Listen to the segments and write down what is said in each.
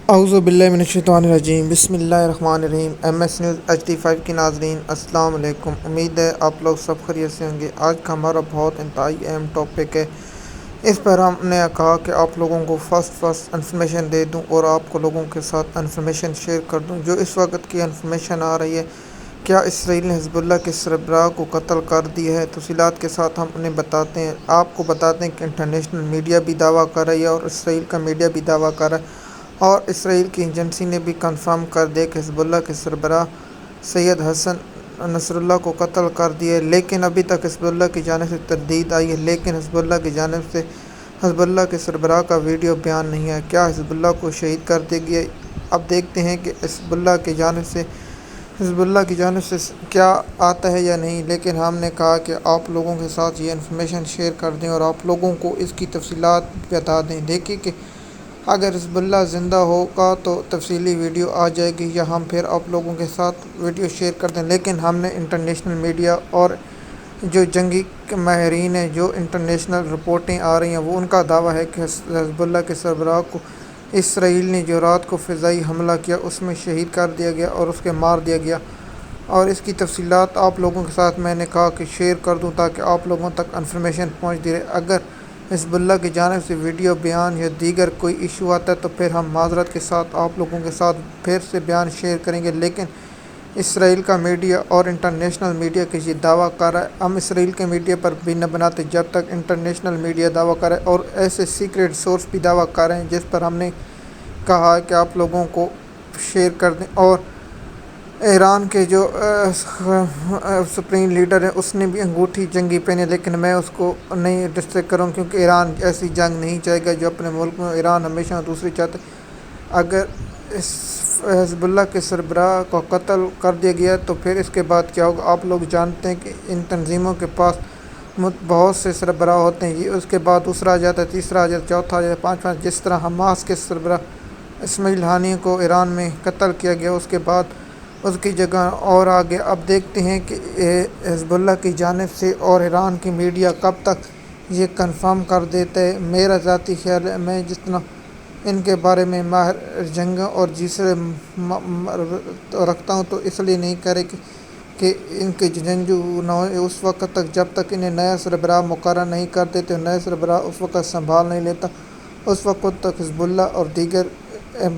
اعوذ باللہ من الشیطان الرجیم، بسم اللہ الرحمن الرحیم۔ ایم ایس نیوز HD5 کے ناظرین السلام علیکم، امید ہے آپ لوگ سب خیریت سے ہوں گے۔ آج کا ہمارا بہت انتہائی اہم ٹاپک ہے، اس پر ہم نے کہا کہ آپ لوگوں کو فسٹ انفارمیشن دے دوں اور آپ کو لوگوں کے ساتھ انفارمیشن شیئر کر دوں جو اس وقت کی انفارمیشن آ رہی ہے۔ کیا اسرائیل نے حزب اللہ کے سربراہ کو قتل کر دیا ہے؟ تفصیلات کے ساتھ ہم انہیں بتاتے ہیں، آپ کو بتاتے ہیں کہ انٹرنیشنل میڈیا بھی دعویٰ کر رہی ہے اور اسرائیل کا میڈیا بھی دعویٰ کر رہا ہے، اور اسرائیل کی ایجنسی نے بھی کنفرم کر دیا کہ حزب اللہ کے سربراہ سید حسن نصراللہ کو قتل کر دیا ہے، لیکن ابھی تک حزب اللہ کی جانب سے تردید آئی ہے، لیکن حزب اللہ کی جانب سے حزب اللہ کے سربراہ کا ویڈیو بیان نہیں ہے۔ کیا حزب اللہ کو شہید کر دیا گیا؟ اب دیکھتے ہیں کہ حزب اللہ کی جانب سے کیا آتا ہے یا نہیں، لیکن ہم نے کہا کہ آپ لوگوں کے ساتھ یہ انفارمیشن شیئر کر دیں اور آپ لوگوں کو اس کی تفصیلات بتا دیں۔ دیکھیے کہ اگر حزب اللہ زندہ ہوگا تو تفصیلی ویڈیو آ جائے گی یا ہم پھر آپ لوگوں کے ساتھ ویڈیو شیئر کر دیں، لیکن ہم نے انٹرنیشنل میڈیا اور جو جنگی ماہرین ہیں، جو انٹرنیشنل رپورٹیں آ رہی ہیں، وہ ان کا دعویٰ ہے کہ حزب اللہ کے سربراہ کو اسرائیل نے جو رات کو فضائی حملہ کیا اس میں شہید کر دیا گیا اور اس کے مار دیا گیا، اور اس کی تفصیلات آپ لوگوں کے ساتھ میں نے کہا کہ شیئر کر دوں تاکہ آپ لوگوں تک انفارمیشن پہنچتی رہے۔ اگر حزب اللہ کی جانب سے ویڈیو بیان یا دیگر کوئی ایشو آتا ہے تو پھر ہم معذرت کے ساتھ آپ لوگوں کے ساتھ پھر سے بیان شیئر کریں گے، لیکن اسرائیل کا میڈیا اور انٹرنیشنل میڈیا کے یہ دعویٰ کر رہا ہے، ہم اسرائیل کے میڈیا پر بھی نہ بناتے جب تک انٹرنیشنل میڈیا دعویٰ کر رہا ہے، اور ایسے سیکریٹ سورس بھی دعویٰ کر رہے ہیں جس پر ہم نے کہا ہے کہ آپ لوگوں کو شیئر کر دیں۔ اور ایران کے جو سپریم لیڈر ہے اس نے بھی انگوٹھی جنگی پہنی، لیکن میں اس کو نہیں ڈسٹرکٹ کروں کیونکہ ایران ایسی جنگ نہیں چاہے گا جو اپنے ملک میں، ایران ہمیشہ دوسری چاہتے۔ اگر اس حزب اللہ کے سربراہ کو قتل کر دیا گیا تو پھر اس کے بعد کیا ہوگا؟ آپ لوگ جانتے ہیں کہ ان تنظیموں کے پاس بہت سے سربراہ ہوتے ہیں، یہ اس کے بعد دوسرا آ جاتا ہے، تیسرا آ جاتا ہے، چوتھا آ جاتا ہے، پانچواں، جس طرح حماس کے سربراہ اسماعیل ہانی کو ایران میں قتل کیا گیا، اس کے بعد اس کی جگہ اور آگے۔ اب دیکھتے ہیں کہ حزب اللہ کی جانب سے اور ایران کی میڈیا کب تک یہ کنفرم کر دیتا ہے۔ میرا ذاتی خیال ہے، میں جتنا ان کے بارے میں ماہر جنگ اور جیسے رکھتا ہوں تو اس لیے نہیں کرے کہ ان کے جنگجو نہ ہو اس وقت تک جب تک انہیں نیا سربراہ مقرر نہیں کر دیتے، نیا سربراہ اس وقت سنبھال نہیں لیتا، اس وقت تک حزب اللہ اور دیگر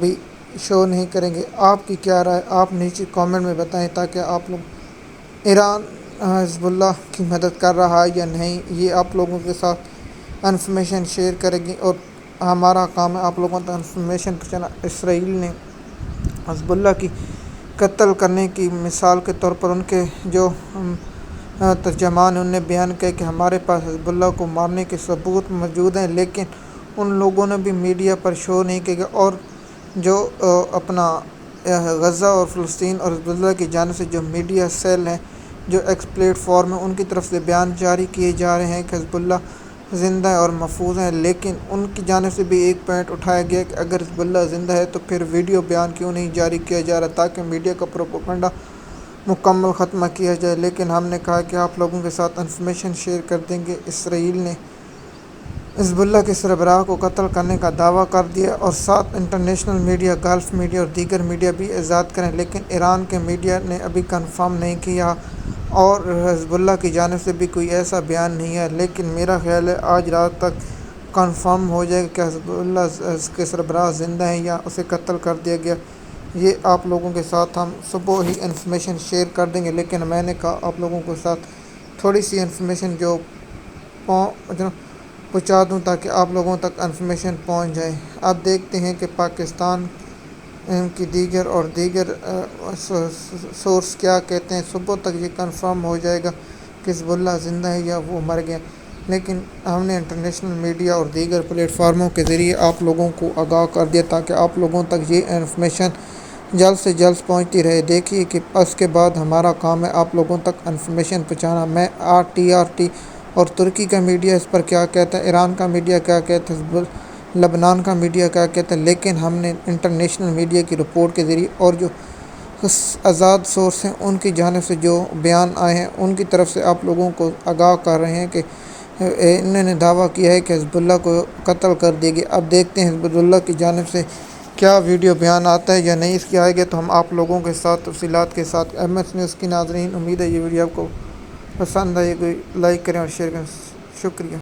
بھی شو نہیں کریں گے۔ آپ کی کیا رائے؟ آپ نیچے کامنٹ میں بتائیں تاکہ آپ لوگ ایران حزب اللہ کی مدد کر رہا ہے یا نہیں، یہ آپ لوگوں کے ساتھ انفارمیشن شیئر کریں گے اور ہمارا کام ہے آپ لوگوں تک انفارمیشن پہنچانا۔ اسرائیل نے حزب اللہ کی قتل کرنے کی مثال کے طور پر ان کے جو ترجمان ہیں انہوں نے بیان کیا کہ ہمارے پاس حزب اللہ کو مارنے کے ثبوت موجود ہیں، لیکن ان لوگوں نے بھی میڈیا پر شو نہیں کیا، اور جو اپنا غزہ اور فلسطین اور حزب اللہ کی جانب سے جو میڈیا سیل ہیں، جو ایکس پلیٹ فارم ہیں، ان کی طرف سے بیان جاری کیے جا رہے ہیں کہ حزب اللہ زندہ ہے اور محفوظ ہیں، لیکن ان کی جانب سے بھی ایک پوائنٹ اٹھایا گیا کہ اگر حزب اللہ زندہ ہے تو پھر ویڈیو بیان کیوں نہیں جاری کیا جا رہا تاکہ میڈیا کا پروپیگنڈا مکمل ختم کیا جائے، لیکن ہم نے کہا کہ آپ لوگوں کے ساتھ انفارمیشن شیئر کر دیں گے۔ اسرائیل نے حزب اللہ کے سربراہ کو قتل کرنے کا دعویٰ کر دیا اور ساتھ انٹرنیشنل میڈیا، گلف میڈیا اور دیگر میڈیا بھی ایجاد کریں، لیکن ایران کے میڈیا نے ابھی کنفرم نہیں کیا اور حزب اللہ کی جانب سے بھی کوئی ایسا بیان نہیں ہے، لیکن میرا خیال ہے آج رات تک کنفرم ہو جائے گا کہ حزب اللہ کے سربراہ زندہ ہیں یا اسے قتل کر دیا گیا۔ یہ آپ لوگوں کے ساتھ ہم صبح ہی انفارمیشن شیئر کر دیں گے، لیکن میں نے کہا آپ لوگوں کے ساتھ تھوڑی سی انفارمیشن جو پہنچا دوں تاکہ آپ لوگوں تک انفارمیشن پہنچ جائے۔ اب دیکھتے ہیں کہ پاکستان کی دیگر سورس کیا کہتے ہیں، صبح تک یہ کنفرم ہو جائے گا کہ حزب اللہ زندہ ہے یا وہ مر گیا، لیکن ہم نے انٹرنیشنل میڈیا اور دیگر پلیٹ فارموں کے ذریعے آپ لوگوں کو آگاہ کر دیا تاکہ آپ لوگوں تک یہ انفارمیشن جلد سے جلد پہنچتی رہے۔ دیکھیے کہ اس کے بعد ہمارا کام ہے آپ لوگوں تک انفارمیشن پہنچانا۔ میں RT اور ترکی کا میڈیا اس پر کیا کہتا ہے، ایران کا میڈیا کیا کہتا ہے، لبنان کا میڈیا کیا کہتا ہے، لیکن ہم نے انٹرنیشنل میڈیا کی رپورٹ کے ذریعے اور جو آزاد سورس ہیں ان کی جانب سے جو بیان آئے ہیں ان کی طرف سے آپ لوگوں کو آگاہ کر رہے ہیں کہ انہوں نے دعویٰ کیا ہے کہ حزب اللہ کو قتل کر دیا گیا۔ اب دیکھتے ہیں حزب اللہ کی جانب سے کیا ویڈیو بیان آتا ہے یا نہیں اس کی آئے گا تو ہم آپ لوگوں کے ساتھ تفصیلات کے ساتھ ایم ایس نیوز کی ناظرین، امید ہے یہ ویڈیو آپ کو پسند آئے گی، لائک کریں اور شیئر کریں، شکریہ۔